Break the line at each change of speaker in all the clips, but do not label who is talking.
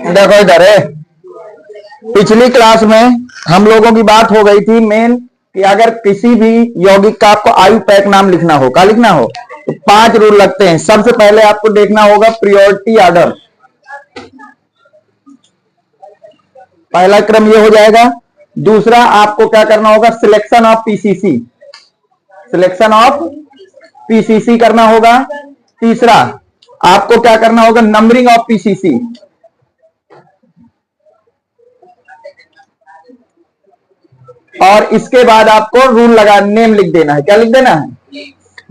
देखो इधर है, पिछली क्लास में हम लोगों की बात हो गई थी मेन कि अगर किसी भी यौगिक का आपको आयुपैक नाम लिखना हो, क्या लिखना हो, तो 5 रूल लगते हैं। सबसे पहले आपको देखना होगा प्रियोरिटी ऑर्डर, पहला क्रम ये हो जाएगा। दूसरा आपको क्या करना होगा, selection of PCC, selection of PCC करना होगा। तीसरा आपको क्या करना होगा, नंबरिंग ऑफ पीसीसी। और इसके बाद आपको रूल लगा, नेम लिख देना है। क्या लिख देना है?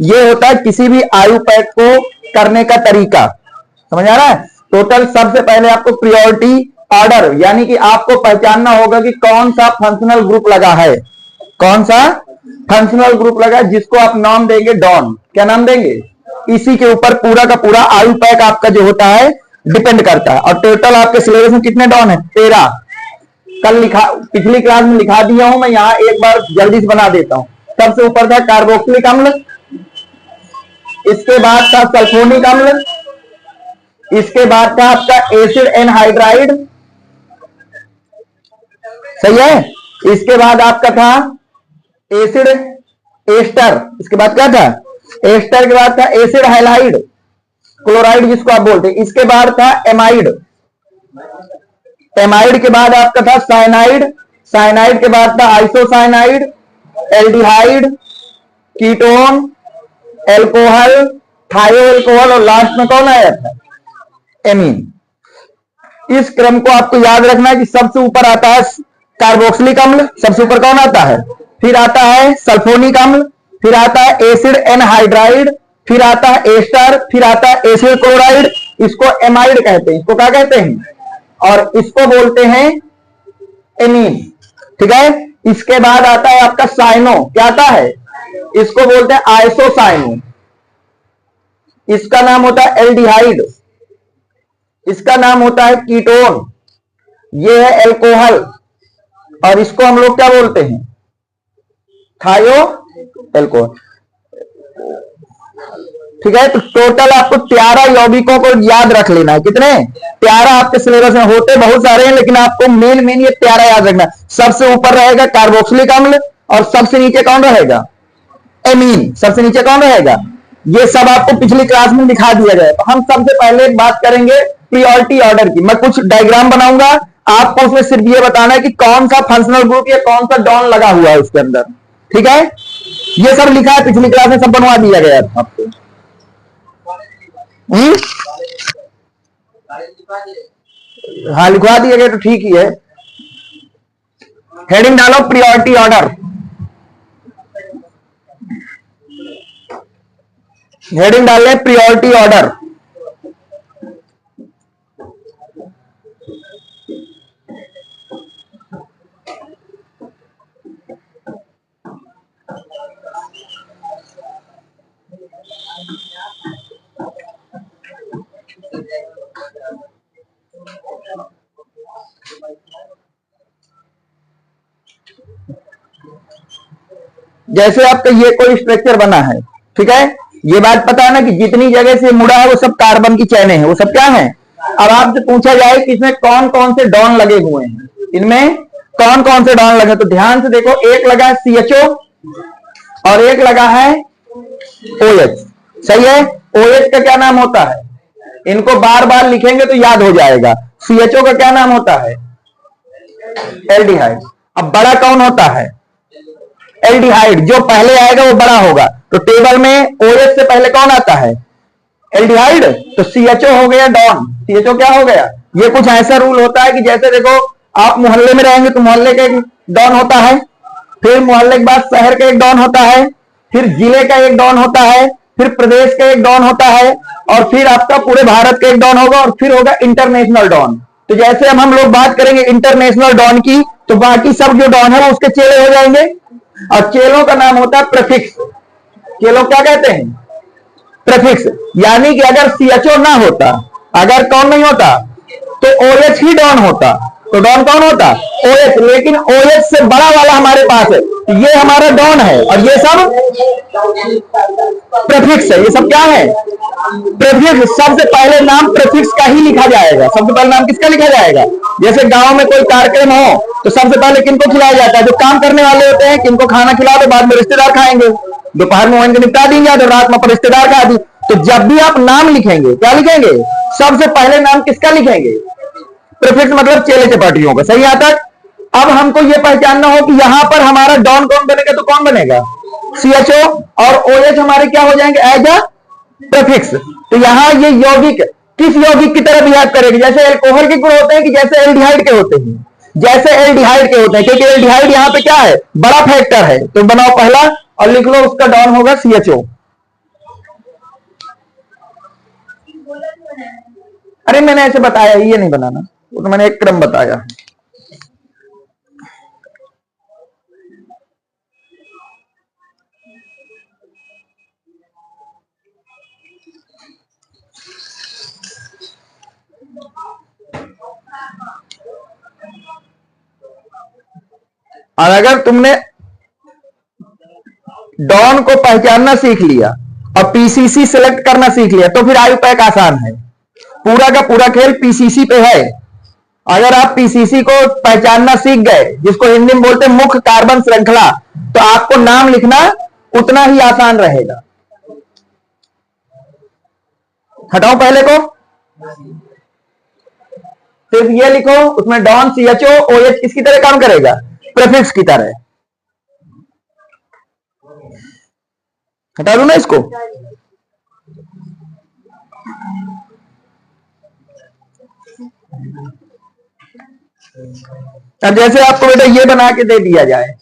ये होता है किसी भी आयुपैक को करने का तरीका। समझ आ रहा है? टोटल सबसे पहले आपको प्रियोरिटी ऑर्डर, यानी कि आपको पहचानना होगा कि कौन सा फंक्शनल ग्रुप लगा है, कौन सा फंक्शनल ग्रुप लगा, जिसको आप नाम देंगे डॉन। क्या नाम देंगे? इसी के ऊपर पूरा का पूरा आयुपैक आपका जो होता है डिपेंड करता है। और टोटल आपके सिलेबस में कितने डॉन है? 13। कल लिखा, पिछली क्लास में लिखा दिया हूं मैं, यहां एक बार जल्दी से बना देता हूं। सबसे ऊपर था कार्बोक्सिलिक अम्ल, इसके बाद था सल्फोनिक अम्ल, इसके बाद था आपका एसिड एनहाइड्राइड, सही है। इसके बाद आपका था एसिड एस्टर, इसके बाद क्या था? एस्टर के बाद था एसिड हैलाइड, क्लोराइड जिसको आप बोलते हैं। इसके बाद था एमाइड, एमाइड के बाद आपका था साइनाइड, साइनाइड के बाद था आइसोसाइनाइड, एल्डिहाइड, कीटोन, एल्कोहल, थायो एल्कोहल, और लास्ट में कौन आया था? एमीन। इस क्रम को आपको याद रखना है कि सबसे ऊपर आता है कार्बोक्सिलिक अम्ल, सबसे ऊपर कौन आता है? फिर आता है सल्फोनिक अम्ल, फिर आता है एसिड एनहाइड्राइड, फिर आता है एस्टर, फिर आता है एसिड क्लोराइड। इसको एमाइड कहते हैं, इसको क्या कहते हैं? और इसको बोलते हैं एमीन, ठीक है। इसके बाद आता है आपका साइनो, क्या आता है? इसको बोलते हैं आइसोसाइनो, इसका नाम होता है एल्डिहाइड, इसका नाम होता है कीटोन, ये है एल्कोहल, और इसको हम लोग क्या बोलते हैं? थायो एल्कोहल, ठीक है। तो टोटल आपको 13 यौगिकों को याद रख लेना है। कितने? 13 आपके सिलेबस में होते बहुत सारे हैं, लेकिन आपको मेन ये 13 याद रखना। सबसे ऊपर रहेगा कार्बोक्सिलिक अम्ल, और सबसे नीचे कौन रहेगा? एमीन। सबसे नीचे कौन रहेगा? ये सब आपको पिछली क्लास में दिखा दिया गया। तो हम सबसे पहले बात करेंगे प्रियोरिटी ऑर्डर की। मैं कुछ डायग्राम बनाऊंगा, आपको उसमें सिर्फ ये बताना है कि कौन सा फंक्शनल ग्रुप या कौन सा डॉन लगा हुआ है उसके अंदर, ठीक है। ये सब लिखा है, पिछली क्लास में सब बनवा दिया गया था आपको। हाँ लिखवा दिया गया तो ठीक ही है। हेडिंग डालो प्रियोरिटी ऑर्डर, हेडिंग डाल लें प्रियोरिटी ऑर्डर। जैसे आपका ये कोई स्ट्रक्चर बना है, ठीक है। ये बात पता है ना कि जितनी जगह से मुड़ा है वो सब कार्बन की चैनें हैं, वो सब क्या है। अब आपसे पूछा जाए कि इसमें कौन कौन से डॉन लगे हुए हैं, इनमें कौन कौन से डॉन लगे, तो ध्यान से देखो। एक लगा है CHO और एक लगा है OH, सही है। OH का क्या नाम होता है? इनको बार बार लिखेंगे तो याद हो जाएगा। CHO का क्या नाम होता है? एल्डिहाइड। अब बड़ा कौन होता है? एल्डिहाइड। जो पहले आएगा वो बड़ा होगा। तो टेबल में OH से पहले कौन आता है? एल्डिहाइड। तो CHO हो गया डॉन। CHO क्या हो गया? ये कुछ ऐसा रूल होता है कि जैसे देखो, आप मोहल्ले में रहेंगे तो मोहल्ले का एक डॉन होता है, फिर मोहल्ले के बाद शहर का एक डॉन होता है, फिर जिले का एक डॉन होता है, फिर प्रदेश का एक डॉन होता है, और फिर आपका पूरे भारत का एक डॉन होगा, और फिर होगा इंटरनेशनल डॉन। तो जैसे अब हम लोग बात करेंगे इंटरनेशनल डॉन की, तो बाकी सब जो डॉन है वो उसके चेले हो जाएंगे, और चेलों का नाम होता है प्रीफिक्स। चेलों क्या कहते हैं? प्रीफिक्स। यानी कि अगर CHO ना होता, अगर कौन नहीं होता, तो OH ही डॉन होता। तो डॉन कौन होता? OH। लेकिन OH से बड़ा वाला हमारे पास है, तो ये हमारा डॉन है, और ये सब प्रीफिक्स है। ये सब क्या है? प्रीफिक्स। सबसे पहले नाम प्रीफिक्स का ही लिखा जाएगा? सबसे पहले नाम किसका लिखा जाएगा? जैसे गांव में कोई कार्यक्रम हो तो सबसे पहले किनको खिलाया जाता है? जो काम करने वाले होते हैं, किनको खाना खिलाओ तो बाद में रिश्तेदार खाएंगे। दोपहर में वहीं निपटा देंगे तो रात में पर रिश्तेदार खा दी। तो जब भी आप नाम लिखेंगे, क्या लिखेंगे? सबसे पहले नाम किसका लिखेंगे? प्रीफिक्स मतलब चेले चपाटियों का। सही यहां तक? अब हमको यह पहचानना हो कि यहां पर हमारा डॉन कौन बनेगा, तो कौन बनेगा? CHO, और OH हमारे क्या हो जाएंगे? As a prefix. तो यहां ये यौगिक किस यौगिक की तरह बिहेव करेगी? जैसे एल्कोहल के गुण होते हैं कि जैसे एल्डिहाइड के होते हैं? जैसे एल्डिहाइड के होते हैं, क्योंकि एल्डिहाइड यहां पे क्या है? बड़ा फैक्टर है। तो बनाओ पहला और लिख लो, उसका डॉन होगा CHO। अरे मैंने ऐसे बताया, ये नहीं बनाना, वो तो मैंने एक क्रम बताया। और अगर तुमने डॉन को पहचानना सीख लिया और PCC सिलेक्ट करना सीख लिया तो फिर आयुपैक आसान है। पूरा का पूरा खेल PCC पे है। अगर आप PCC को पहचानना सीख गए, जिसको हिंदी में बोलते हैं मुख्य कार्बन श्रृंखला, तो आपको नाम लिखना उतना ही आसान रहेगा। हटाओ पहले को, सिर्फ ये लिखो, उसमें डॉन CHO OH किसकी तरह काम करेगा? प्रीफिक्स की तरह। हटा दो ना इसको। अब जैसे आपको बेटा ये बना के दे दिया जाए,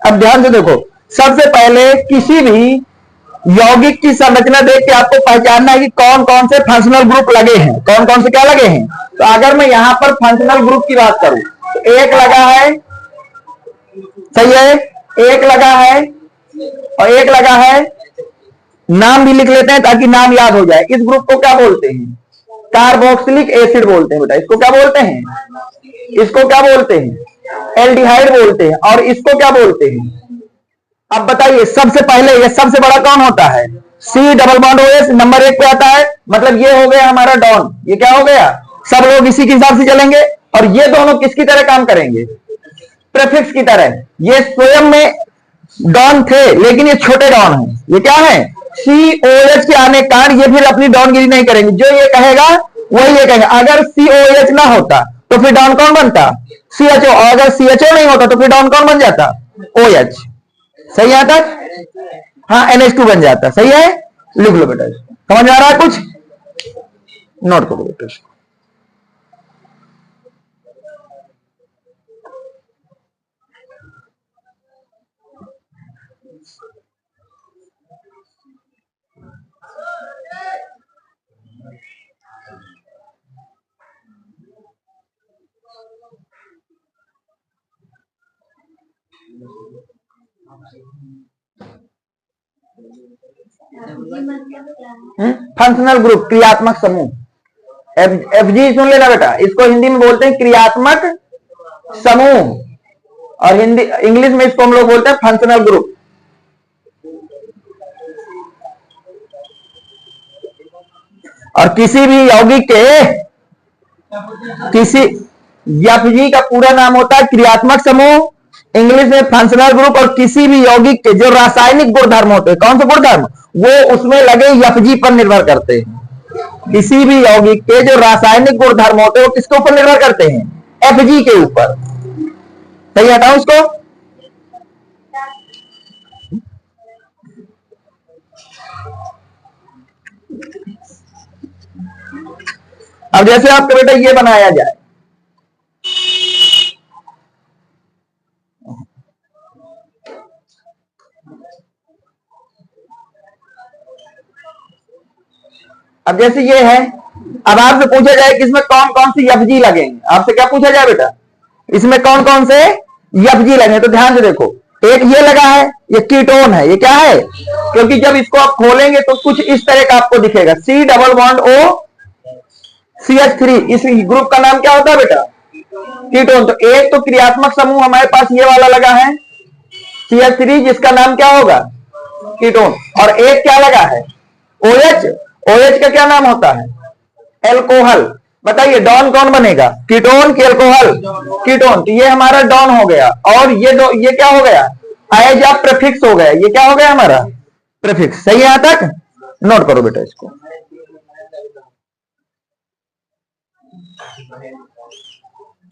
अब ध्यान से देखो, सबसे पहले किसी भी यौगिक की संरचना देख के आपको पहचानना है कि कौन कौन से फंक्शनल ग्रुप लगे हैं, कौन कौन से क्या लगे हैं। तो अगर मैं यहां पर फंक्शनल ग्रुप की बात करूं तो एक लगा है, सही है, एक लगा है और एक लगा है। नाम भी लिख लेते हैं ताकि नाम याद हो जाए। इस ग्रुप को क्या बोलते हैं? कार्बोक्सिलिक एसिड बोलते हैं बेटा। इसको क्या बोलते हैं? इसको क्या बोलते हैं? एल्डिहाइड बोलते हैं। और इसको क्या बोलते हैं? अब बताइए, सबसे पहले ये सबसे बड़ा कौन होता है? C double bond OH number 1 पे आता है। मतलब ये हो गया हमारा डॉन। ये क्या हो गया? सब लोग इसी के हिसाब से चलेंगे। और ये दोनों किसकी तरह काम करेंगे? प्रीफिक्स की तरह। ये स्वयं में डॉन थे लेकिन ये छोटे डॉन हैं। ये क्या है? COH के आने कारण ये फिर अपनी डॉनगिरी नहीं करेंगे। जो ये कहेगा वही ये कहेंगे। अगर COH ना होता तो फिर डॉन कौन बनता? CHO। और अगर CHO नहीं होता तो फिर डॉन कौन बन जाता? OH। सही है तक? हाँ, NH2 बन जाता। सही है? लिख लो बेटा। समझ आ रहा है? कुछ नोट करो बेटा। फंक्शनल ग्रुप, क्रियात्मक समूह। FG सुन लेना बेटा। इसको हिंदी में बोलते हैं क्रियात्मक समूह और हिंदी इंग्लिश में इसको हम लोग बोलते हैं फंक्शनल ग्रुप। और किसी भी यौगिक के किसी FG का पूरा नाम होता है क्रियात्मक समूह, इंग्लिश में फंक्शनल ग्रुप। और किसी भी यौगिक के जो रासायनिक गुणधर्म होते हैं, कौन से गुणधर्म? वो उसमें लगे FG पर निर्भर करते हैं। किसी भी यौगिक के जो रासायनिक गुणधर्म होते हैं वो किसके ऊपर निर्भर करते हैं? FG के ऊपर। सही, हटाओ इसको। अब जैसे आपका बेटा ये बनाया जाए, अब जैसे ये है, अब आपसे पूछा जाए कि इसमें कौन कौन सी FG लगेंगे। आपसे क्या पूछा जाए बेटा? इसमें कौन कौन से FG लगेंगे? तो ध्यान से देखो, एक ये लगा है, ये कीटोन है। ये क्या है? क्योंकि जब इसको आप खोलेंगे तो कुछ इस तरह का आपको दिखेगा, C double bond O CH3, इस ग्रुप का नाम क्या होता है बेटा? कीटोन। तो एक तो क्रियात्मक समूह हमारे पास ये वाला लगा है CH3, जिसका नाम क्या होगा? कीटोन। और एक क्या लगा है? OH। OH का क्या नाम होता है? एल्कोहल। बताइए डॉन कौन बनेगा? कीटोन कि एल्कोहल? कीटोन। तो ये हमारा डॉन हो गया। और ये क्या हो गया? एज या प्रीफिक्स हो गया। ये क्या हो गया हमारा? प्रीफिक्स। सही है यहां तक? नोट करो बेटा इसको।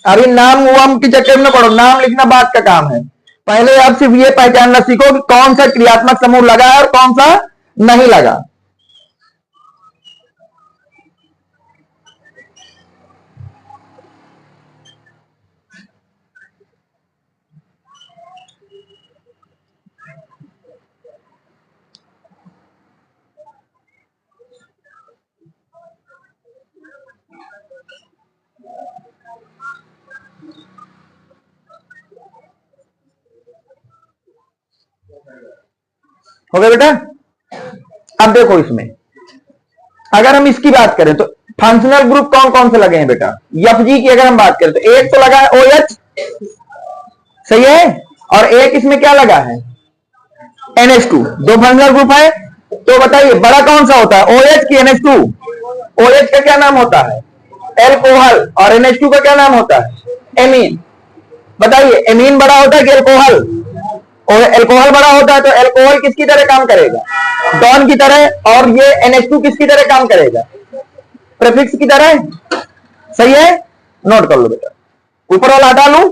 अभी नाम वाम के चक्कर में पढ़ो, नाम लिखना बात का काम है। पहले आप सिर्फ ये पहचानना सीखो कि कौन सा क्रियात्मक समूह लगा है और कौन सा नहीं लगा। हो गया बेटा? अब देखो इसमें अगर हम इसकी बात करें तो फंक्शनल ग्रुप कौन कौन से लगे हैं बेटा? FG की अगर हम बात करें तो एक तो लगा है OH, सही है, और एक इसमें क्या लगा है? NH2। दो फंक्शनल ग्रुप है। तो बताइए बड़ा कौन सा होता है, OH की NH2? OH का क्या नाम होता है? एल्कोहल। और NH2 का क्या नाम होता है? एमीन। बताइए एमीन बड़ा होता है कि एल्कोहल? और एल्कोहल बड़ा होता है। तो एल्कोहल किसकी तरह काम करेगा? डॉन की तरह। और ये NH2 किसकी तरह काम करेगा? प्रीफिक्स की तरह। सही है? नोट कर लो बेटा। ऊपर वाला हटा लूं?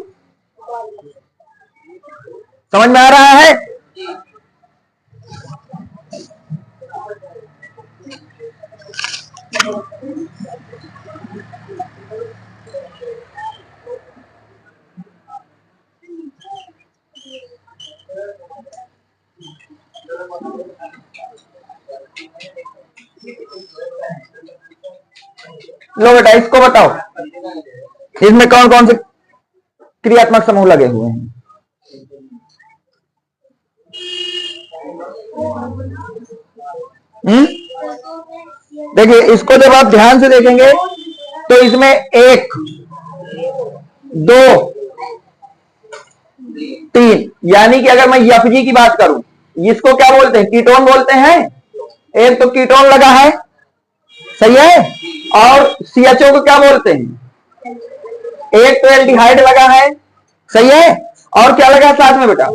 समझ में आ रहा है? लो बेटा इसको बताओ, इसमें कौन कौन से क्रियात्मक समूह लगे हुए हैं? देखिए इसको जब आप ध्यान से देखेंगे तो इसमें 1 2 3, यानी कि अगर मैं FG की बात करूं, इसको क्या बोलते हैं? कीटोन बोलते हैं। एक तो कीटोन लगा है, सही है। और CHO को क्या बोलते हैं? एक तो एल्डिहाइड लगा है, सही है। और क्या लगा साथ में बेटा?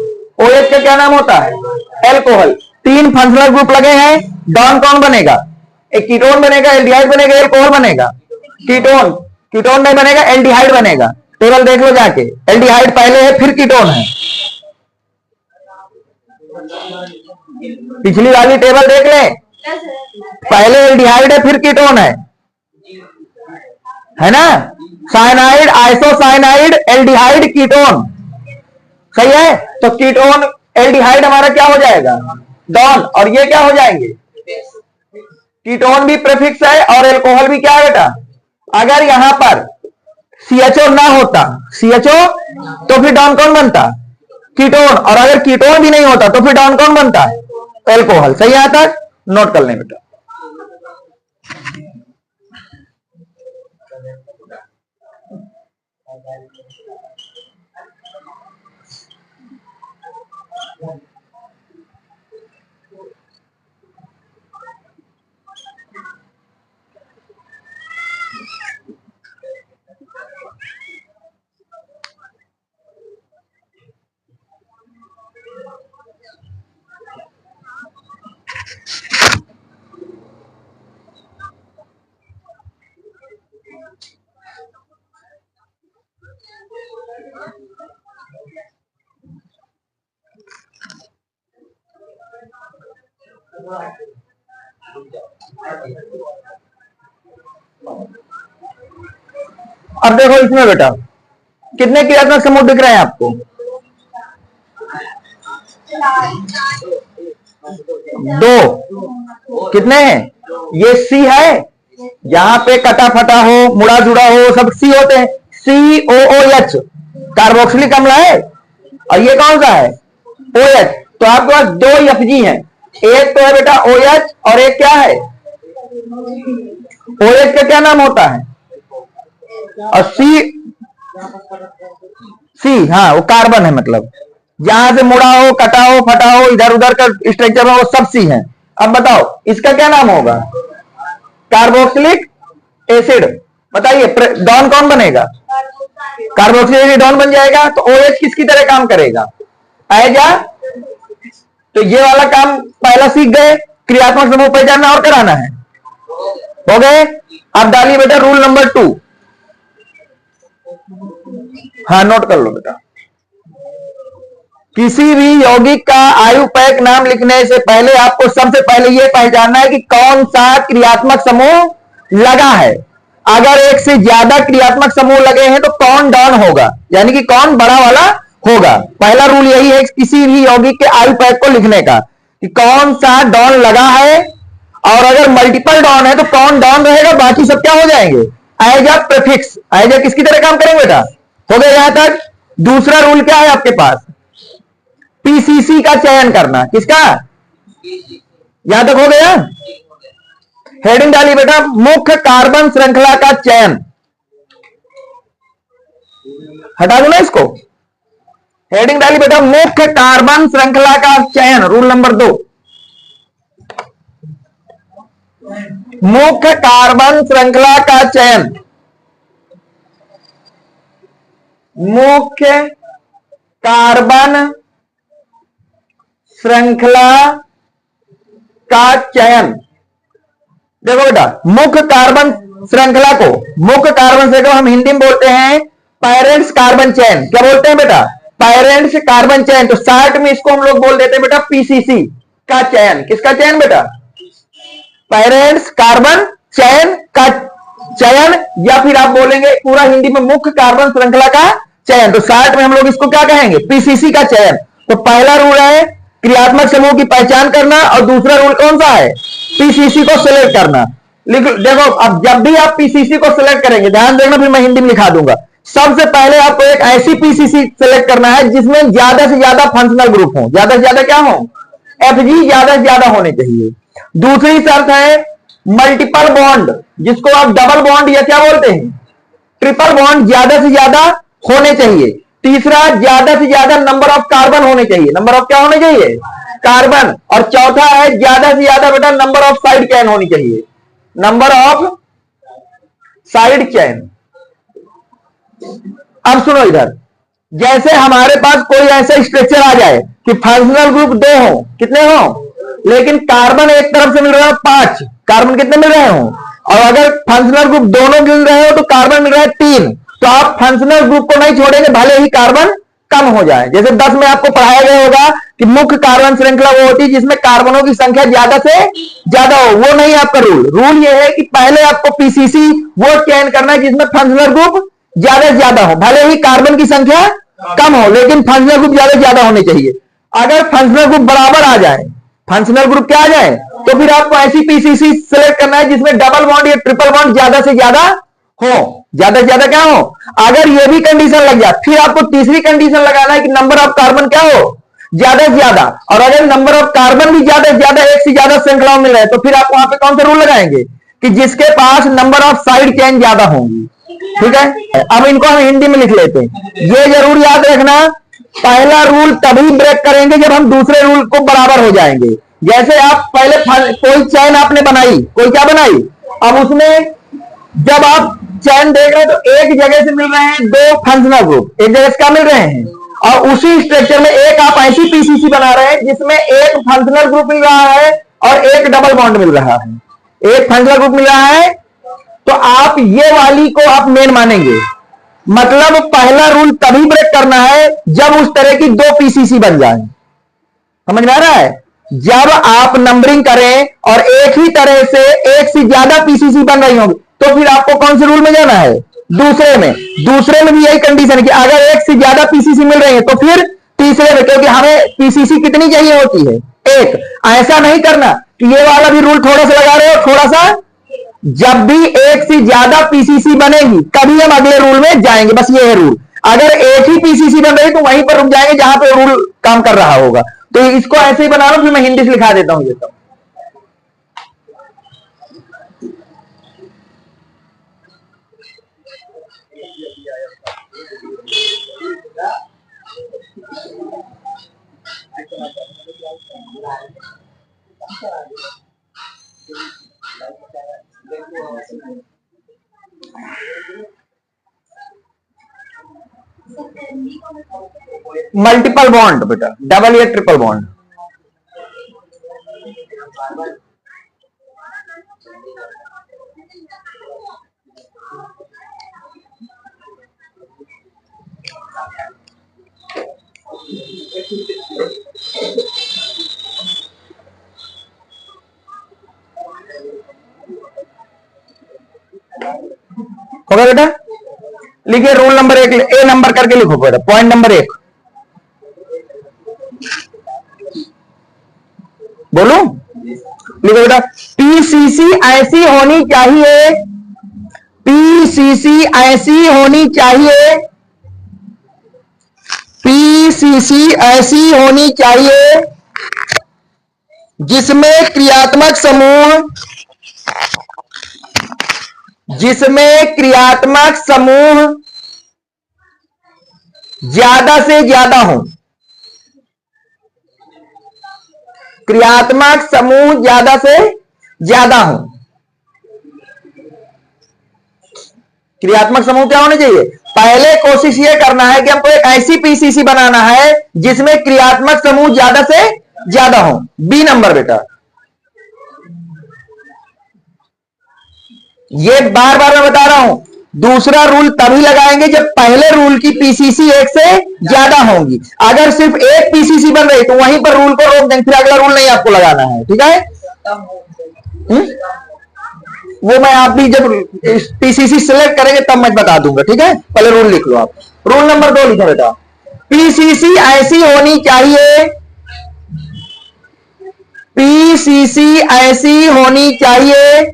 OH का क्या नाम होता है? एल्कोहल। 3 फंक्शनल ग्रुप लगे हैं। डॉन कौन बनेगा? एक कीटोन बनेगा, एल्डिहाइड बनेगा, एल्कोहल बनेगा। कीटोन। कीटोन नहीं बनेगा, एल्डिहाइड बनेगा। टेबल देख लो जाके, एल्डिहाइड पहले है फिर कीटोन है। पिछली वाली टेबल देख ले, पहले एल्डिहाइड है फिर कीटोन है ना? Cyanide, isocyanide, aldehyde, ketone. सही है। तो कीटोन एल्डिहाइड हमारा क्या हो जाएगा? डॉन। और ये क्या हो जाएंगे? कीटोन भी प्रीफिक्स है और एल्कोहल भी क्या है बेटा? अगर यहां पर CHO ना होता, CHO, तो फिर डॉन कौन बनता? कीटोन। और अगर कीटोन भी नहीं होता तो फिर डॉन कौन बनता? एल्कोहल। सही है तक? नोट कर लें बेटा। अब देखो इसमें बेटा कितने क्रियात्मक समूह दिख रहे हैं आपको? 2। कितने हैं? ये C है, यहां पे कटा फटा हो, मुड़ा जुड़ा हो, सब C होते हैं। COOH कार्बोक्सिलिक अम्ल है। और ये कौन सा है? OH। तो आपके पास 2 FG है। एक तो है बेटा OH और एक क्या है? OH का क्या नाम होता है? और सी, सी हाँ वो कार्बन है, मतलब जहां से मुड़ा हो, कटा हो, फटा हो, इधर उधर का स्ट्रक्चर हो, वो सब सी है। अब बताओ इसका क्या नाम होगा? Carboxylic acid. बताइए डॉन कौन बनेगा? कार्बोक्सिलिक डॉन बन जाएगा। तो OH किसकी तरह काम करेगा? आएगा। तो ये वाला काम पहला सीख गए, क्रियात्मक समूह पहचानना और कराना है। हो गए। अब डालिए बेटा रूल नंबर 2। हाँ नोट कर लो बेटा। किसी भी यौगिक का आयुपैक नाम लिखने से पहले आपको सबसे पहले यह पहचानना है कि कौन सा क्रियात्मक समूह लगा है। अगर एक से ज्यादा क्रियात्मक समूह लगे हैं तो कौन डॉन होगा, यानी कि कौन बड़ा वाला होगा। पहला रूल यही है किसी भी यौगिक के आयुपैक को लिखने का, कि कौन सा डॉन लगा है, और अगर मल्टीपल डॉन है तो कौन डॉन रहेगा, बाकी सब क्या हो जाएंगे? आएजा प्रीफिक्स। आएजा किसकी तरह काम करेंगे बेटा? हो गया यहां तक। दूसरा रूल क्या है आपके पास? पीसीसी का चयन करना। किसका? यहां तक हो गया। हेडिंग डाली बेटा मुख्य कार्बन श्रृंखला का चयन। हटा दो ना इसको। हेडिंग डाली बेटा मुख्य कार्बन श्रृंखला का चयन, रूल नंबर 2। मुख्य कार्बन श्रृंखला का चयन। मुख्य कार्बन श्रृंखला का चयन। देखो बेटा मुख्य कार्बन श्रृंखला को, मुख्य कार्बन श्रृंखला हम हिंदी में बोलते हैं पेरेंट्स कार्बन चेन। क्या बोलते हैं बेटा? Parents carbon chain. तो शॉर्ट में इसको हम लोग बोल देते हैं बेटा पीसीसी का चयन। किसका चयन बेटा? पेरेंट्स कार्बन चयन का चयन, या फिर आप बोलेंगे पूरा हिंदी में मुख्य कार्बन श्रृंखला का चयन। तो शॉर्ट में हम लोग इसको क्या कहेंगे? पीसीसी का चयन। तो पहला रूल है क्रियात्मक समूह की पहचान करना, और दूसरा रूल कौन सा है? पीसीसी को सिलेक्ट करना। देखो अब जब भी आप पीसीसी को सिलेक्ट करेंगे, ध्यान देना, फिर मैं हिंदी में लिखा दूंगा। सबसे पहले आपको एक ऐसी पीसीसी सिलेक्ट करना है जिसमें ज्यादा से ज्यादा फंक्शनल ग्रुप हो। ज्यादा से ज्यादा क्या हो? एफजी ज्यादा से ज्यादा होने चाहिए। दूसरी शर्त है मल्टीपल बॉन्ड, जिसको आप डबल बॉन्ड या क्या बोलते हैं, ट्रिपल बॉन्ड, ज्यादा से ज्यादा होने चाहिए। तीसरा ज्यादा से ज्यादा नंबर ऑफ कार्बन होने चाहिए। नंबर ऑफ क्या होने चाहिए? कार्बन। और चौथा है ज्यादा से ज्यादा बेटा नंबर ऑफ साइड चेन होनी चाहिए। Number of side chain. अब सुनो इधर, जैसे हमारे पास कोई ऐसा स्ट्रक्चर आ जाए कि फंक्शनल ग्रुप 2 हो, कितने हो, लेकिन कार्बन एक तरफ से मिल रहा है 5, कार्बन कितने मिल रहे हो, और अगर फंक्शनल ग्रुप दोनों मिल रहे हो तो कार्बन मिल रहा है 3, तो आप फंक्शनल ग्रुप को नहीं छोड़ेंगे भले ही कार्बन कम हो जाए। जैसे 10 में आपको पढ़ाया गया होगा कि मुख्य कार्बन श्रृंखला वो होती है जिसमें कार्बनों की संख्या ज्यादा से ज्यादा हो। वो नहीं आपका रूल। रूल ये है कि पहले आपको पीसीसी वो चयन करना है जिसमें फंक्शनल ग्रुप ज्यादा से ज्यादा हो, भले ही कार्बन की संख्या कम हो, लेकिन फंक्शनल ग्रुप ज्यादा से ज्यादा होने चाहिए। अगर फंक्शनल ग्रुप बराबर आ जाए, फंक्शनल ग्रुप क्या आ जाए, तो फिर आपको ऐसी पीसीसी सिलेक्ट करना है जिसमें डबल बॉन्ड या ट्रिपल बॉन्ड ज्यादा से ज्यादा हो। ज्यादा से ज्यादा क्या हो? अगर ये भी कंडीशन लग जाए, फिर आपको तीसरी कंडीशन लगाना है कि नंबर ऑफ कार्बन क्या हो? ज्यादा से ज्यादा। और अगर नंबर ऑफ कार्बन भी ज्यादा से ज्यादा एक से ज्यादा श्रृंखलाओं में रहे, तो फिर आप वहां पे कौन सा रूल लगाएंगे कि जिसके पास नंबर ऑफ साइड चेन ज्यादा होंगी। ठीक है, अब इनको हम हिंदी में लिख लेते हैं। ये जरूर याद रखना, पहला रूल तभी ब्रेक करेंगे जब हम दूसरे रूल को बराबर हो जाएंगे। जैसे आप पहले कोई चैन आपने बनाई, कोई क्या बनाई, अब उसमें जब आप चैन देख रहे हैं तो एक जगह से मिल रहे हैं 2 फंक्शनल ग्रुप, एक जगह से क्या मिल रहे हैं, और उसी स्ट्रक्चर में एक आप ऐसी पीसीसी बना रहे हैं जिसमें एक फंक्शनल ग्रुप मिल रहा है और एक डबल बॉन्ड मिल रहा है। एक फंक्शनल ग्रुप मिल रहा है तो आप ये वाली को आप मेन मानेंगे। मतलब पहला रूल तभी ब्रेक करना है जब उस तरह की 2 पीसीसी बन जाए। समझ में आ रहा है? जब आप नंबरिंग करें और एक ही तरह से एक से ज्यादा पीसीसी बन रही होगी, तो फिर आपको कौन से रूल में जाना है? दूसरे में। दूसरे में भी यही कंडीशन है कि अगर एक से ज्यादा पीसीसी मिल रही है तो फिर तीसरे में, क्योंकि हमें पीसीसी कितनी चाहिए होती है? 1। ऐसा नहीं करना कि ये वाला भी रूल थोड़ा सा लगा रहे हो, थोड़ा सा। जब भी एक से ज्यादा पीसीसी बनेगी कभी हम अगले रूल में जाएंगे, बस ये है रूल। अगर एक ही पीसीसी बन रही तो वहीं पर रुक जाएंगे जहां पे रूल काम कर रहा होगा। तो इसको ऐसे ही बना लो, फिर मैं हिंदी से लिखा देता हूं ये सब। मल्टीपल बॉन्ड बेटा, डबल या ट्रिपल बॉन्ड। होगा बेटा? लिखिए रूल नंबर 1, ए नंबर करके लिखो बेटा, पॉइंट नंबर 1 बोलो, लिखो बेटा। पीसीसी ऐसी होनी चाहिए, पीसीसी ऐसी होनी चाहिए, पीसीसी ऐसी होनी चाहिए जिसमें क्रियात्मक समूह, जिसमें क्रियात्मक समूह ज्यादा से ज्यादा हो, क्रियात्मक समूह ज्यादा से ज्यादा हो। क्रियात्मक समूह क्या होने चाहिए? पहले कोशिश यह करना है कि हमको एक ऐसी पीसीसी बनाना है जिसमें क्रियात्मक समूह ज्यादा से ज्यादा हो। बी नंबर बेटा, ये बार बार मैं बता रहा हूं, दूसरा रूल तभी लगाएंगे जब पहले रूल की पीसीसी एक से ज्यादा होंगी। अगर सिर्फ एक पीसीसी बन रही तो वहीं पर रूल को रोक देंगे, फिर अगला रूल नहीं आपको लगाना है। ठीक है? वो मैं आप भी जब पीसीसी सिलेक्ट करेंगे तब मैं बता दूंगा। ठीक है? पहले रूल लिख लो आप। रूल नंबर 2 लिखो बेटा, पीसीसी ऐसी होनी चाहिए, पीसीसी ऐसी होनी चाहिए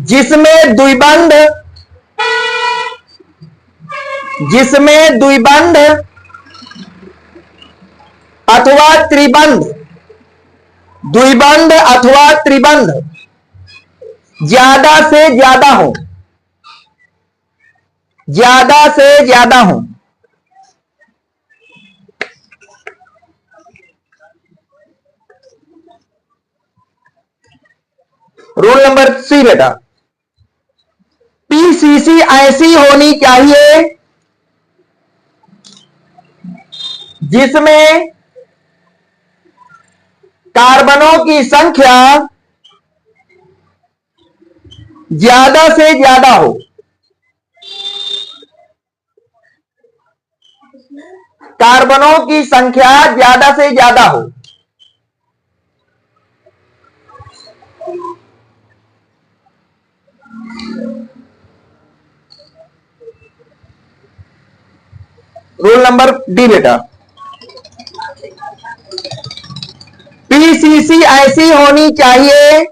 जिसमें द्विबंध, जिसमें द्विबंध अथवा त्रिबंध, द्विबंध अथवा त्रिबंध ज्यादा से ज्यादा हो, ज्यादा से ज्यादा हो। रूल नंबर 3 बेटा, पीसीसी ऐसी होनी चाहिए जिसमें कार्बनों की संख्या ज्यादा से ज्यादा हो, कार्बनों की संख्या ज्यादा से ज्यादा हो। रूल नंबर डी बेटा, पीसीसी ऐसी होनी चाहिए,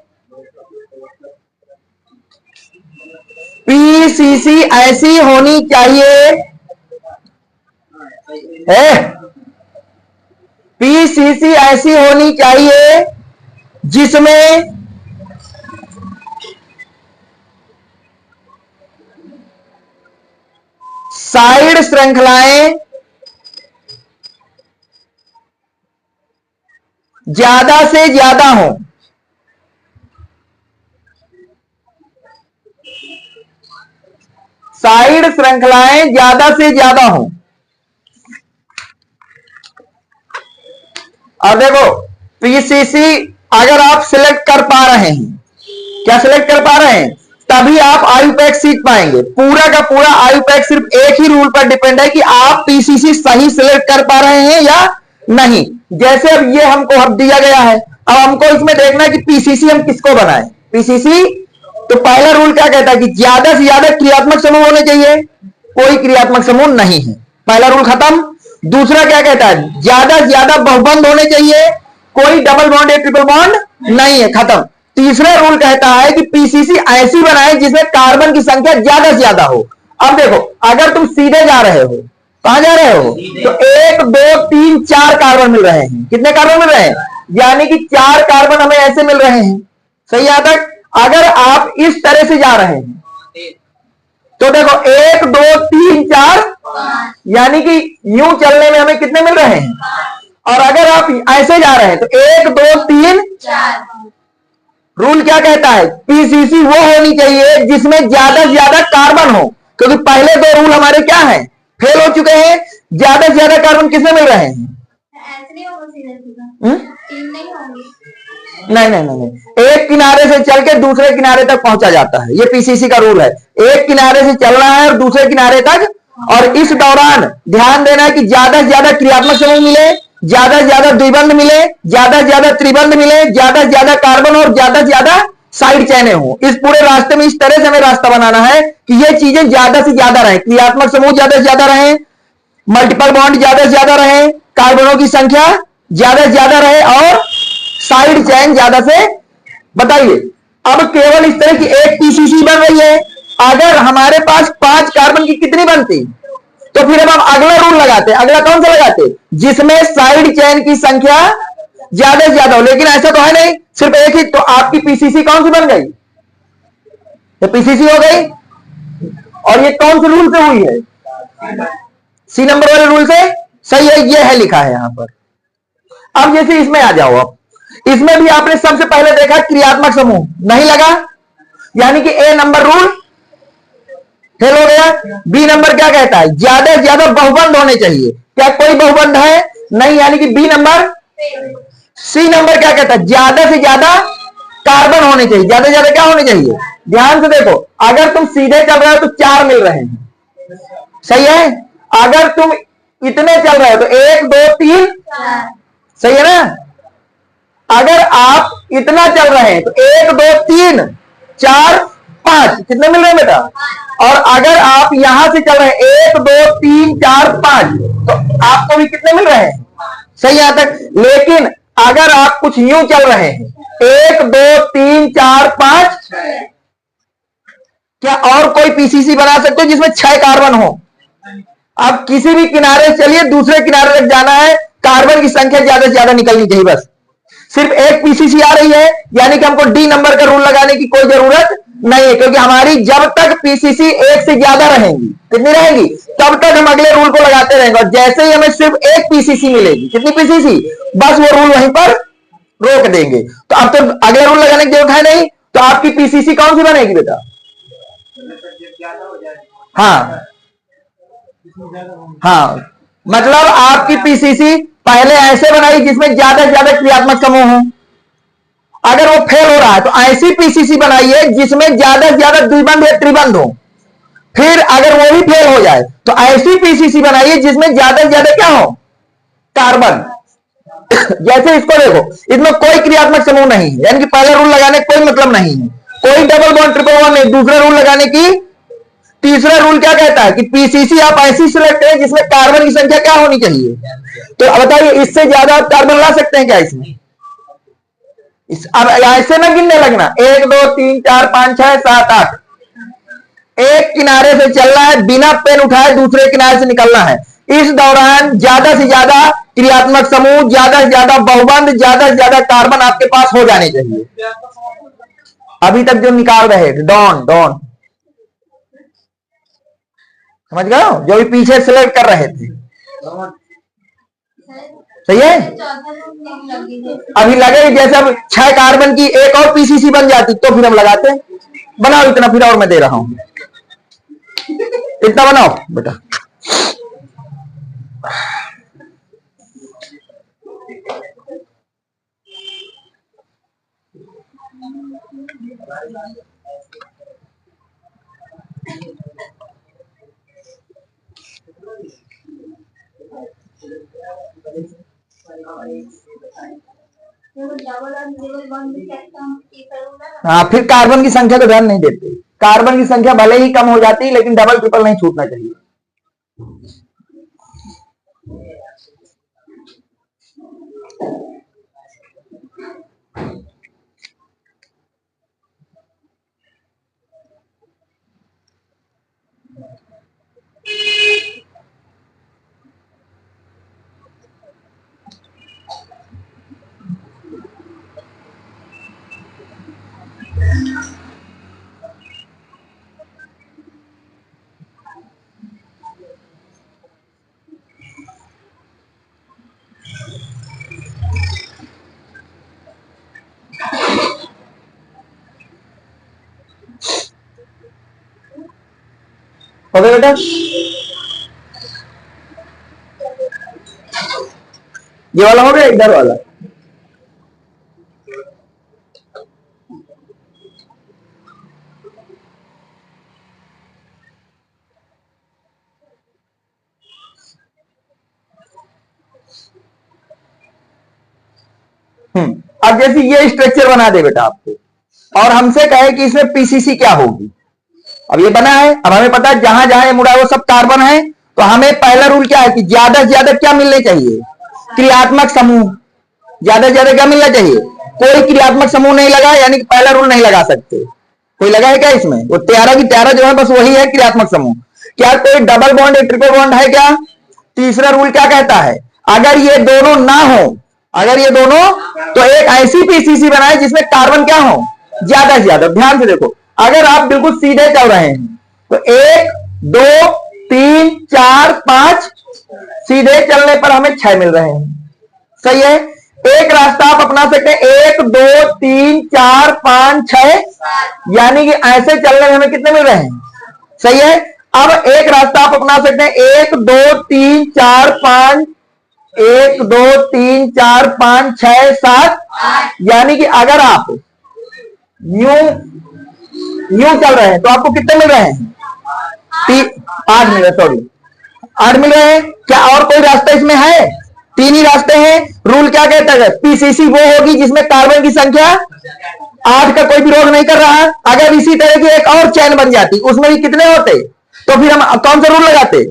पीसीसी ऐसी होनी चाहिए, पीसीसी ऐसी होनी चाहिए जिसमें साइड श्रृंखलाएं ज्यादा से ज्यादा हो, साइड श्रृंखलाएं ज्यादा से ज्यादा हो। और देखो पीसीसी अगर आप सिलेक्ट कर पा रहे हैं, क्या सिलेक्ट कर पा रहे हैं, तभी आप आयुपैक सीख पाएंगे। पूरा का पूरा आयुपैक सिर्फ एक ही रूल पर डिपेंड है कि आप पीसीसी सही सिलेक्ट कर पा रहे हैं या नहीं। जैसे अब ये हमको अब दिया गया है, अब हमको इसमें देखना है कि पीसीसी हम किसको बनाएं। पीसीसी तो पहला रूल क्या कहता है कि ज्यादा से ज्यादा क्रियात्मक समूह होने चाहिए, कोई क्रियात्मक समूह नहीं है, पहला रूल खत्म। दूसरा क्या कहता है, ज्यादा से ज्यादा बहुबंध होने चाहिए, कोई डबल बॉन्ड या ट्रिपल बॉन्ड नहीं है, खत्म। तीसरा रूल कहता है कि पीसीसी ऐसी बनाए जिसमें कार्बन की संख्या ज्यादा से ज्यादा हो। अब देखो अगर तुम सीधे जा रहे हो, कहां जा रहे हो, तो 1 2 3 4 कार्बन मिल रहे हैं। कितने कार्बन मिल रहे हैं, यानी कि 4 कार्बन हमें ऐसे मिल रहे हैं। सही यहां तक? अगर आप इस तरह से जा रहे हैं तो देखो 1 2 3 4 यानी कि यूं चलने में हमें कितने मिल रहे हैं। और अगर आप ऐसे जा रहे हैं तो 1 2 3 4। रूल क्या कहता है, पीसीसी वो होनी चाहिए जिसमें ज्यादा से ज्यादा कार्बन हो, क्योंकि पहले 2 रूल हमारे क्या है, फेल हो चुके हैं। ज्यादा से ज्यादा कार्बन किसमें मिल रहे हैं, नहीं नहीं नहीं नहीं, एक किनारे से चल के दूसरे किनारे तक पहुंचा जाता है, ये पीसीसी का रूल है। एक किनारे से चलना है और दूसरे किनारे तक, और इस दौरान ध्यान देना है कि ज्यादा से ज्यादा क्रियात्मक समूह मिले, ज्यादा से ज्यादा द्विबंध मिले, ज्यादा से ज्यादा त्रिबंध मिले, ज्यादा से ज्यादा कार्बन और ज्यादा से ज्यादा साइड चैनें हो। इस पूरे रास्ते में इस तरह से हमें रास्ता बनाना है कि ये चीजें ज्यादा से ज्यादा रहे, क्रियात्मक समूह ज्यादा से ज्यादा रहे, मल्टीपल बॉन्ड ज्यादा से ज्यादा रहे, कार्बनों की संख्या ज्यादा से ज्यादा रहे और साइड चैन ज्यादा से। बताइए, अब केवल इस तरह की एक पीसीसी बन रही है, अगर हमारे पास 5 कार्बन की कितनी बनती, तो फिर हम अगला रूल लगाते हैं। अगला कौन सा लगाते, जिसमें साइड चैन की संख्या ज्यादा से ज्यादा हो, लेकिन ऐसा तो है नहीं, सिर्फ एक ही। तो आपकी पीसीसी कौन सी बन गई, तो पीसीसी हो गई। और ये कौन से रूल से हुई है, सी नंबर वाले रूल से, सही है, ये है लिखा है यहां पर। अब जैसे इसमें आ जाओ, अब इसमें भी आपने सबसे पहले देखा क्रियात्मक समूह नहीं लगा, यानी कि ए नंबर रूल फेल हो गया। बी नंबर क्या कहता है, ज्यादा से ज्यादा बहुबंध होने चाहिए, क्या कोई बहुबंध है नहीं, यानी कि बी नंबर। सी नंबर क्या कहता है, ज्यादा से ज्यादा कार्बन होने चाहिए, ज्यादा से ज्यादा क्या होने चाहिए। ध्यान से देखो, अगर तुम सीधे चल रहे हो तो 4 मिल रहे हैं, सही है। अगर तुम इतने चल रहे हो तो 1 2 3 सही है ना। अगर आप इतना चल रहे हैं तो 1 2 3 4 5 कितने मिल रहे हैं बेटा। और अगर आप यहां से चल रहे हैं 1 2 3 4 5, तो आपको भी कितने मिल रहे हैं, सही यहां तक। लेकिन अगर आप कुछ यूं चल रहे हैं 1 2 3 4 5, क्या और कोई पीसीसी बना सकते हो जिसमें 6 कार्बन हो। अब किसी भी किनारे से चलिए, दूसरे किनारे तक जाना है, कार्बन की संख्या ज्यादा से ज्यादा निकलनी चाहिए, बस। सिर्फ एक पीसीसी आ रही है, यानी कि हमको डी नंबर का रूल लगाने की कोई जरूरत नहीं है, क्योंकि हमारी जब तक पीसीसी 1 से ज्यादा रहेंगी, कितनी रहेंगी, तब तक हम अगले रूल को लगाते रहेंगे। और जैसे ही हमें सिर्फ एक पीसीसी मिलेगी, कितनी पीसीसी, बस वो रूल वहीं पर रोक देंगे। तो अब तो अगले रूल लगाने की जरूरत है नहीं, तो आपकी पीसीसी कौन सी बनेगी बेटा। हाँ हाँ, मतलब आपकी पीसीसी पहले ऐसे बनाई जिसमें ज्यादा से ज्यादा क्रियात्मक समूह हो, अगर वो फेल हो रहा है तो ऐसी पीसीसी बनाइए जिसमें ज्यादा से ज्यादा द्विबंध या त्रिबंध हो। फिर अगर वो भी फेल हो जाए तो ऐसी पीसीसी बनाइए जिसमें ज्यादा से ज्यादा क्या हो, कार्बन। जैसे इसको देखो, इसमें कोई क्रियात्मक समूह नहीं है, यानी कि पहला रूल लगाने का कोई मतलब नहीं है, कोई डबल बॉन्ड ट्रिपल बॉन्ड नहीं। दूसरा रूल लगाने की, तीसरा रूल क्या कहता है कि पीसीसी आप ऐसी सिलेक्ट करें जिसमें कार्बन की संख्या क्या होनी चाहिए। तो बताइए, इससे ज्यादा आप कार्बन ला सकते हैं क्या इसमें। अब ऐसे ना गिनने लगना, 1 2 3 4 5 6 7 8, एक किनारे से चलना है, बिना पेन उठाए दूसरे किनारे से निकलना है। इस दौरान ज्यादा से ज्यादा क्रियात्मक समूह, ज्यादा से ज्यादा बहुबंध, ज्यादा से ज्यादा कार्बन आपके पास हो जाने चाहिए। अभी तक जो निकाल रहे थे डॉन डॉन, समझ गए, जो भी पीछे सिलेक्ट कर रहे थे, सही है। अभी लगे जैसे अब 6 कार्बन की एक और पीसीसी बन जाती तो फिर हम लगाते। बनाओ इतना, फिर और मैं दे रहा हूं, इतना बनाओ बेटा। हाँ, फिर कार्बन की संख्या को ध्यान नहीं देते। कार्बन की संख्या भले ही कम हो जाती है, लेकिन डबल ट्रिपल नहीं छूटना चाहिए। हो गया बेटा? ये वाला हो गया, इधर वाला। अब जैसे ये स्ट्रक्चर बना दे बेटा आपको, और हमसे कहे कि इसमें पीसीसी क्या होगी। अब ये बना है, अब हमें पता है जहां जहां ये मुड़ा है वो सब कार्बन है, तो हमें पहला रूल क्या है कि ज्यादा से ज्यादा क्या मिलने चाहिए, क्रियात्मक समूह। ज्यादा से ज्यादा क्या मिलना चाहिए, कोई क्रियात्मक समूह नहीं लगा, यानी कि पहला रूल नहीं लगा सकते। कोई लगा है क्या इसमें? वो त्यारा की त्यारा जो है बस वही है क्रियात्मक समूह। क्या कोई डबल बॉन्ड या ट्रिपल बॉन्ड है क्या? तीसरा रूल क्या कहता है, अगर ये दोनों ना हो, अगर ये दोनों, तो एक ऐसी पीसीसी बनाए जिसमें कार्बन क्या हो, ज्यादा से ज्यादा। ध्यान से देखो, अगर आप बिल्कुल सीधे चल रहे हैं तो 1 2 3 4 5, सीधे चलने पर हमें 6 मिल रहे हैं। सही है। एक रास्ता आप अपना सकते हैं 1 2 3 4 5 6, यानी कि ऐसे चलने में हमें कितने मिल रहे हैं। सही है। अब एक रास्ता आप अपना सकते हैं 1 2 3 4 5, 1 2 3 4 5 6 7, यानी कि अगर आप यूं यूं चल रहे हैं तो आपको कितने मिल रहे हैं, 8 मिल रहे, सॉरी 8 मिल रहे हैं। क्या और कोई रास्ता इसमें है? 3 ही रास्ते हैं। रूल क्या कहता है, पीसीसी वो होगी जिसमें कार्बन की संख्या 8 का कोई विरोध नहीं कर रहा। अगर इसी तरह की एक और चैन बन जाती, उसमें भी कितने होते, तो फिर हम कौन सा रूल लगाते,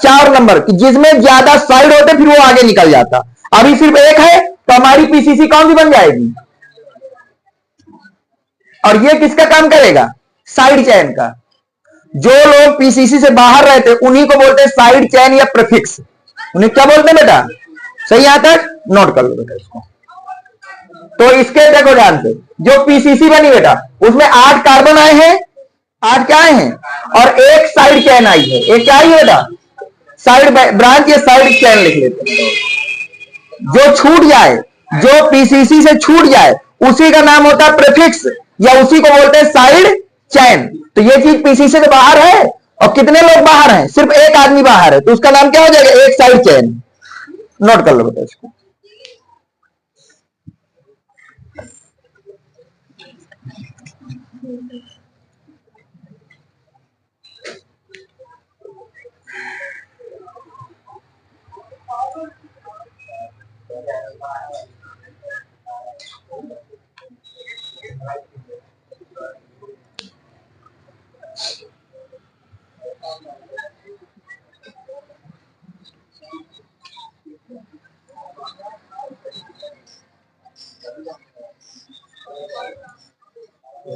4 नंबर की, जिसमें ज्यादा साइड होते फिर वो आगे निकल जाता। अभी सिर्फ एक है, तो हमारी पीसीसी कौन सी बन जाएगी, और ये किसका काम करेगा, साइड चैन का। जो लोग पीसीसी से बाहर रहते उन्हीं को बोलते हैं साइड चैन या प्रीफिक्स। उन्हें क्या बोलते हैं बेटा? सही, यहां तक नोट कर लो बेटा इसको। तो इसके देखो ध्यान से, जो पीसीसी बनी बेटा, उसमें 8 कार्बन आए हैं, 8 क्या आए हैं, और एक साइड चैन आई है। एक क्या आई है बेटा, साइड ब्रांच या साइड चैन लिख लेते हैं। जो छूट जाए, जो पीसीसी से छूट जाए, उसी का नाम होता है प्रीफिक्स, या उसी को बोलते हैं साइड चैन। तो ये चीज पीसीसी से बाहर है, और कितने लोग बाहर हैं, सिर्फ एक आदमी बाहर है, तो उसका नाम क्या हो जाएगा, एक साइड चैन। नोट कर लो बेटा इसको।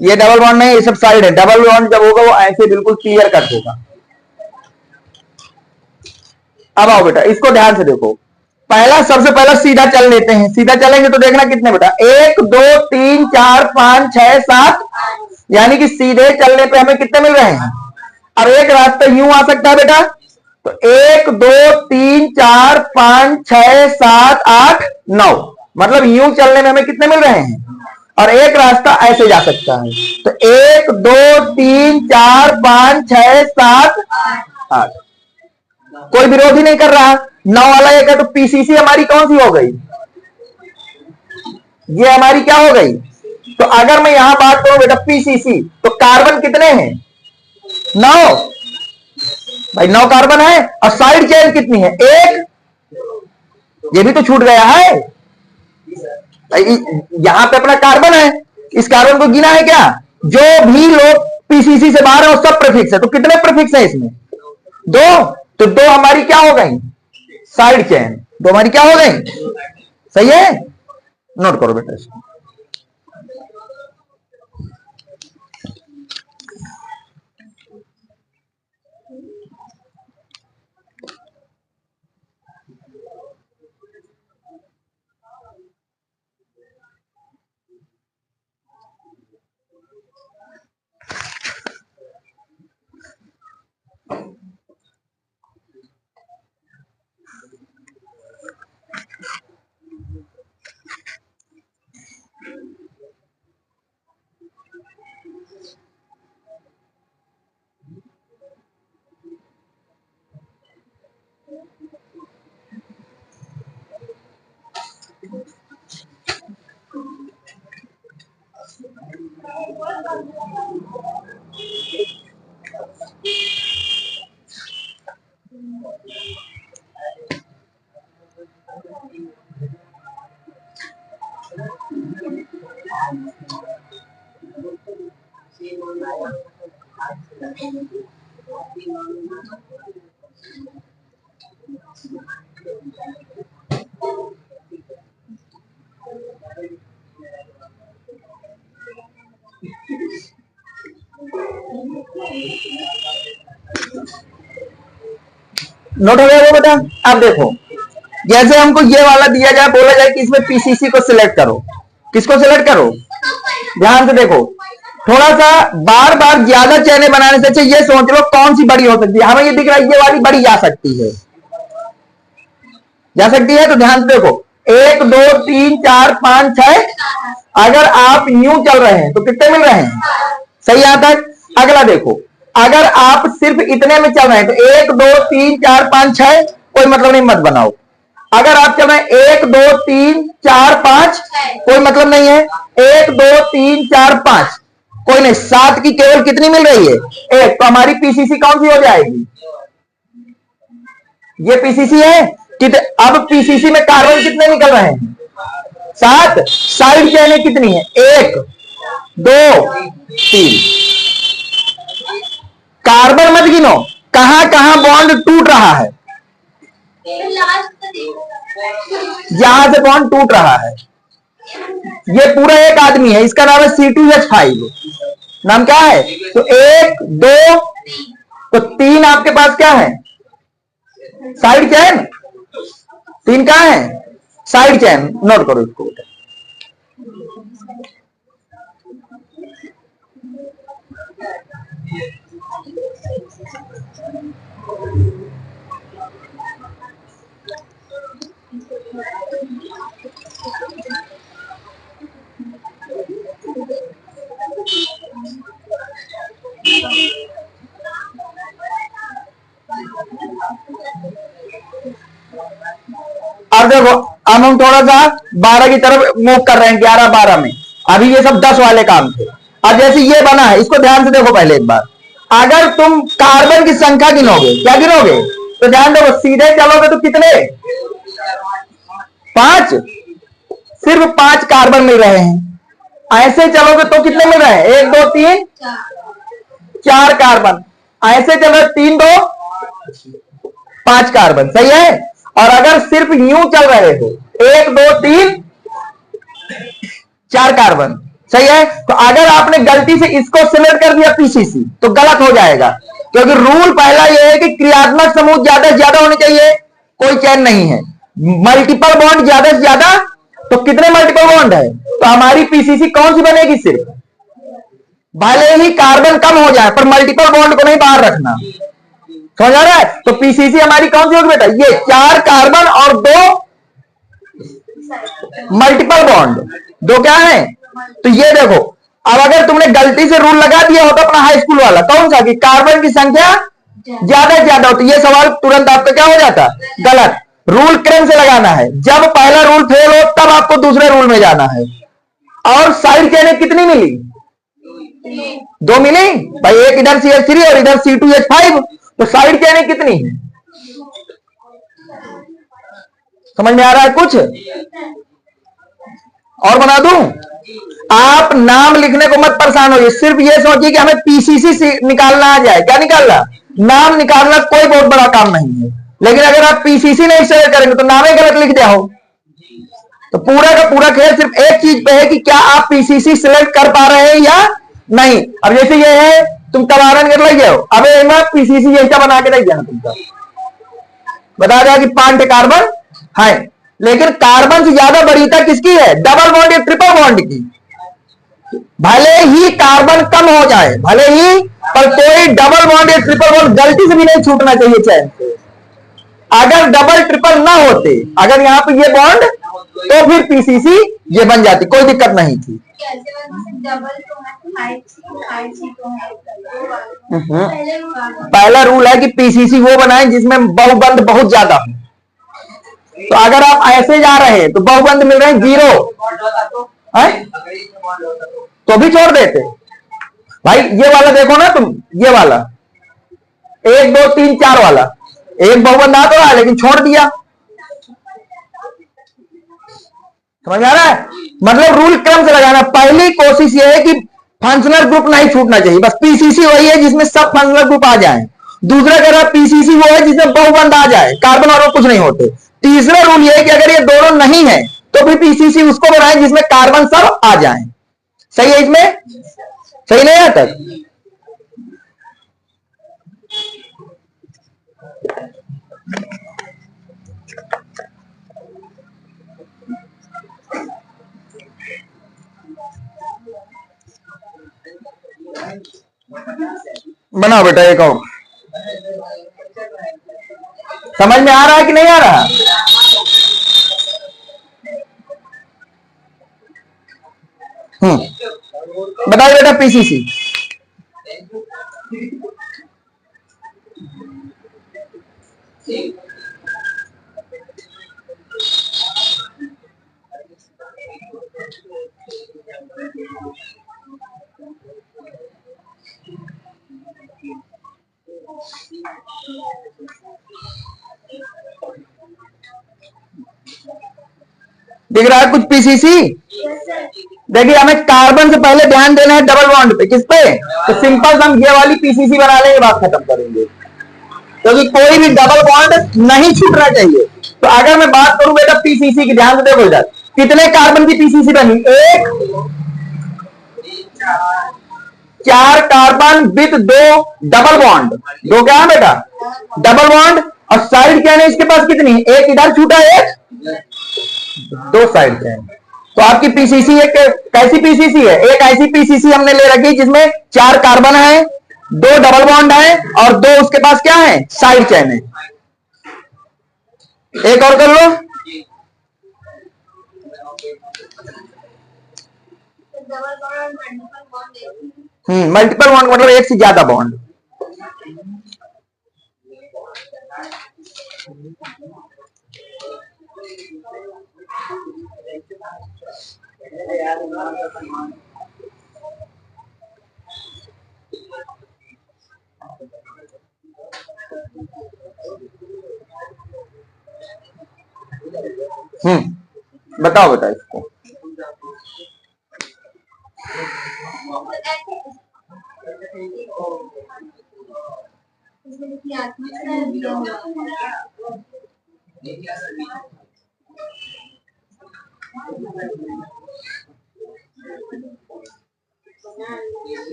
ये डबल बॉन्ड नहीं, ये सब साइड है। डबल बॉन्ड जब होगा वो ऐसे बिल्कुल क्लियर कट होगा। अब आओ बेटा, इसको ध्यान से देखो। पहला, सबसे पहला सीधा चल लेते हैं। सीधा चलेंगे तो देखना कितने बेटा, 1 2 3 4 5 6 7, यानी कि सीधे चलने पे हमें कितने मिल रहे हैं। अब एक रास्ता यूं आ सकता है बेटा, तो 1 2 3 4 5 6 7 8 9, मतलब यूं चलने में हमें कितने मिल रहे हैं। और एक रास्ता ऐसे जा सकता है, तो 1 2 3 4 5 6 7 8। कोई विरोध ही नहीं कर रहा। 9 वाला एक है, तो पीसीसी हमारी कौन सी हो गई, ये हमारी क्या हो गई। तो अगर मैं यहां बात करूं बेटा पीसीसी, तो कार्बन कितने हैं, 9। भाई 9 कार्बन है, और साइड चेन कितनी है, एक। ये भी तो छूट गया है। यहां पे अपना कार्बन है, इस कार्बन को गिना है क्या। जो भी लोग पीसीसी से बाहर है वो सब प्रीफिक्स है। तो कितने प्रीफिक्स है इसमें, 2। तो 2 हमारी क्या हो गई, साइड चेन। 2 हमारी क्या हो गई, सही है। नोट करो बेटा इसको। नोट हो गया वो बेटा? अब देखो, जैसे हमको ये वाला दिया जाए, बोला जाए कि इसमें पीसीसी को सिलेक्ट करो, किसको सिलेक्ट करो? ध्यान से देखो, थोड़ा सा बार बार ज्यादा चैनें बनाने से अच्छा ये सोच लो कौन सी बड़ी हो सकती है। हमें ये दिख रहा है ये वाली बड़ी जा सकती है, जा सकती है। तो ध्यान से देखो, 1 2 3 4 5 6, अगर आप यूं चल रहे हैं तो कितने मिल रहे हैं? सही यहां तक। अगला देखो, अगर आप सिर्फ इतने में चल रहे हैं तो 1 2 3 4 5 6, कोई मतलब नहीं, मत बनाओ। अगर आप चल रहे हैं 1 2 3 4 5, कोई मतलब नहीं है। 1 2 3 4 5, कोई नहीं। 7 की केवल कितनी मिल रही है? 1। तो हमारी पीसीसी कौन सी हो जाएगी? ये पीसीसी है। अब पीसीसी में कार्बन कितने निकल रहे हैं? 7। साइड चेनें कितनी है? 1 2 3। कार्बन मत गिनो, कहां कहां बॉन्ड टूट रहा है, जहां से बॉन्ड टूट रहा है। ये पूरा एक आदमी है, इसका नाम है C2H5। नाम क्या है? तो 1 2, तो 3 आपके पास क्या है? Side chain. 3 कहां है? Side chain. नोट करो इसको। अब देखो, अब हम थोड़ा सा 12 की तरफ मूव कर रहे हैं, 11 12 में। अभी ये सब 10 वाले काम थे। अब जैसे ये बना है, इसको ध्यान से देखो पहले एक बार। अगर तुम कार्बन की संख्या गिनोगे, क्या गिनोगे? तो ध्यान दो, सीधे चलोगे तो कितने? 5। सिर्फ 5 कार्बन मिल रहे हैं। ऐसे चलोगे तो कितने मिल रहे हैं? 1 2 3 4 कार्बन। ऐसे चलो 3 2 5 कार्बन। सही है। और अगर सिर्फ यूं चल रहे हो, 1 2 3 4 कार्बन। सही है। तो अगर आपने गलती से इसको सिलेक्ट कर दिया पीसीसी, तो गलत हो जाएगा, क्योंकि रूल पहला यह है कि क्रियात्मक समूह ज्यादा से ज्यादा होने चाहिए, कोई चैन नहीं है। मल्टीपल बॉन्ड ज्यादा से ज्यादा, तो कितने मल्टीपल बॉन्ड है? तो हमारी पीसीसी कौन सी बनेगी? सिर्फ भले ही कार्बन कम हो जाए, पर मल्टीपल बॉन्ड को नहीं बाहर रखना। समझ आ रहा है? तो पीसीसी हमारी कौन सी होगी बेटा? ये 4 कार्बन और 2 मल्टीपल बॉन्ड। 2 क्या है? तो ये देखो, अब अगर तुमने गलती से रूल लगा दिया होता अपना हाई स्कूल वाला, कौन सा, कि कार्बन की संख्या ज्यादा से ज्यादा हो, तो ये सवाल तुरंत आपका क्या हो जाता? गलत। रूल क्रम से लगाना है। जब पहला रूल फेल हो तब आपको दूसरे रूल में जाना है। और साइड चेनें कितनी मिली? 2 मिली भाई। एक इधर CH3 और इधर C2H5, तो साइड चेनें कितनी है? समझ में आ रहा है कुछ? और बना दूं? आप नाम लिखने को मत परेशान होइए, सिर्फ ये सोचिए कि हमें पीसीसी निकालना आ जाए। क्या निकालना? नाम निकालना कोई बहुत बड़ा काम नहीं है। लेकिन अगर आप पीसीसी नहीं सेलेक्ट करेंगे तो नाम ही गलत लिख दिया हो। तो पूरा का पूरा खेल सिर्फ एक चीज पे है कि क्या आप पीसीसी सिलेक्ट कर पा रहे हैं या नहीं। अब जैसे ये है, तुम तबारन कर लगे हो, अब पीसीसी ऐसा बना के रख जाना, तुमका बता दिया कि 5 कार्बन है, लेकिन कार्बन से ज्यादा वरीयता किसकी है? डबल बॉन्ड या ट्रिपल बॉन्ड की। भले ही कार्बन कम हो जाए, भले ही, पर कोई डबल बॉन्ड या ट्रिपल बॉन्ड गलती से भी नहीं छूटना चाहिए चैन से। अगर डबल ट्रिपल ना होते, अगर यहां पे ये बॉन्ड, तो फिर पीसीसी ये बन जाती, कोई दिक्कत नहीं थी। पहला रूल है कि पीसीसी वो बनाए जिसमें बहुबंध बहुत ज्यादा हो। तो अगर आप ऐसे जा रहे हैं तो बहुबंध मिल रहे हैं 0, है? तो भी छोड़ देते भाई। ये वाला देखो ना तुम, ये वाला 1 2 3 4 वाला एक बहुबंध आ तो रहा है लेकिन छोड़ दिया। समझ आ रहा है? मतलब रूल क्रम से लगाना। पहली कोशिश यह है कि फंक्शनल ग्रुप नहीं छूटना चाहिए, बस पीसीसी वही है जिसमें सब फंक्शनल ग्रुप आ जाए। दूसरा कह रहा पीसीसी वो है जिसमें बहुबंध आ जाए, कार्बन और कुछ नहीं होते। तीसरा रूल यह है कि अगर ये दोनों नहीं है तो भी पीसीसी उसको बनाए जिसमें कार्बन सब आ जाए। सही है? इसमें सही नहीं है तक? बनाओ बेटा एक और। समझ में आ रहा है कि नहीं आ रहा? बताओ बेटा पीसीसी। दिख रहा है कुछ पीसीसी? देखिए हमें कार्बन से पहले ध्यान देना है डबल बॉन्ड पे। किस पे? तो सिंपल हम ये वाली पीसीसी बना लेंगे, बात खत्म करेंगे। क्योंकि तो कोई भी डबल बॉन्ड नहीं छूटना चाहिए। तो अगर मैं बात करूं बेटा पीसीसी की, ध्यान से देखो इधर कितने कार्बन की पीसीसी बनी? 4 कार्बन विद 2 डबल बॉन्ड। 2 क्या है बेटा? Double bond. और साइड क्या है इसके पास कितनी? एक इधर छूटा, एक 2 साइड चैन। तो आपकी पीसीसी एक कैसी पीसीसी है? एक ऐसी पीसीसी हमने ले रखी जिसमें 4 कार्बन है, 2 डबल बॉन्ड है और 2 उसके पास क्या है? साइड चैन है। एक और कर लो। मल्टीपल बॉन्ड मतलब एक से ज्यादा बॉन्ड। बताओ बेटा इसको।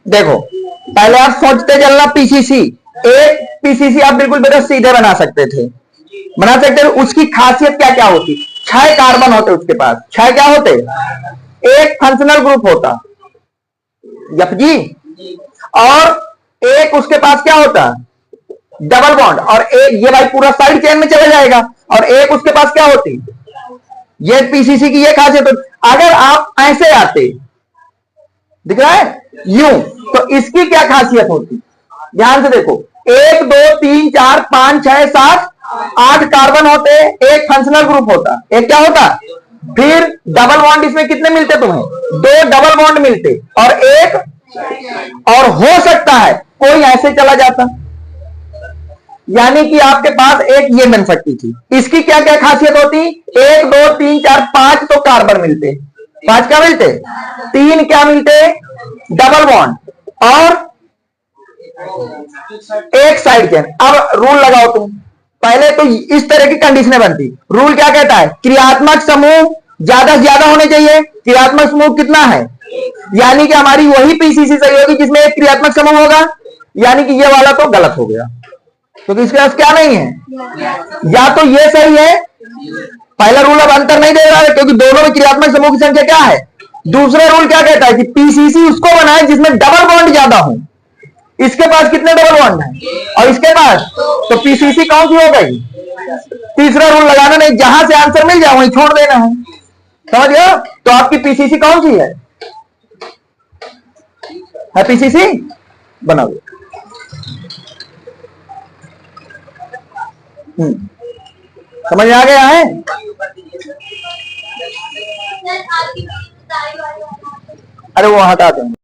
देखो पहले आप सोचते चलना पीसीसी। एक पीसीसी आप बिल्कुल बेटा सीधे बना सकते थे, बना सकते थे। उसकी खासियत क्या क्या होती? 6 कार्बन होते उसके पास। 6 क्या होते? एक फंक्शनल ग्रुप होता, यप जी, और एक उसके पास क्या होता? Double bond. और एक ये भाई पूरा साइड चेन में चला जाएगा। और एक उसके पास क्या होती? ये पीसीसी की ये खासियत। अगर आप ऐसे आते, दिख रहा है यूं, तो इसकी क्या खासियत होती? ध्यान से देखो, 1 2 3 4 5 6 7 8 कार्बन होते, एक फंक्शनल ग्रुप होता, एक क्या होता? फिर डबल बॉन्ड इसमें कितने मिलते तुम्हें? 2 डबल बॉन्ड मिलते और एक, और हो सकता है कोई ऐसे चला जाता, यानी कि आपके पास एक ये बन सकती थी। इसकी क्या क्या खासियत होती? 1 2 3 4 5 तो कार्बन मिलते, 5 क्या मिलते? 3 क्या मिलते? डबल बॉन्ड और एक साइड चेन। अब रूल लगाओ तुम। पहले तो इस तरह की कंडीशनें बनती। रूल क्या कहता है? क्रियात्मक समूह ज्यादा से ज्यादा होने चाहिए। क्रियात्मक समूह कितना है? यानी कि हमारी वही पीसीसी सही होगी जिसमें एक क्रियात्मक समूह होगा। यानी कि ये वाला तो गलत हो गया, क्योंकि इसके पास क्या नहीं है। या तो ये सही है, पहला रूल अब अंतर नहीं दे रहा है क्योंकि दोनों में क्रियात्मक समूह की संख्या क्या है। दूसरा रूल क्या कहता है कि पीसीसी उसको बनाए जिसमें डबल बॉन्ड ज्यादा हो। इसके पास कितने डबल बॉन्ड हैं और इसके पास, तो पीसीसी कौन सी हो गई? तीसरा रूल लगाना नहीं, जहां से आंसर मिल जाए वहीं छोड़ देना है। समझ गए? तो आपकी पीसीसी कौन सी है? है पीसीसी, बनाओ। समझ आ गया है? अरे वो हटा देंगे।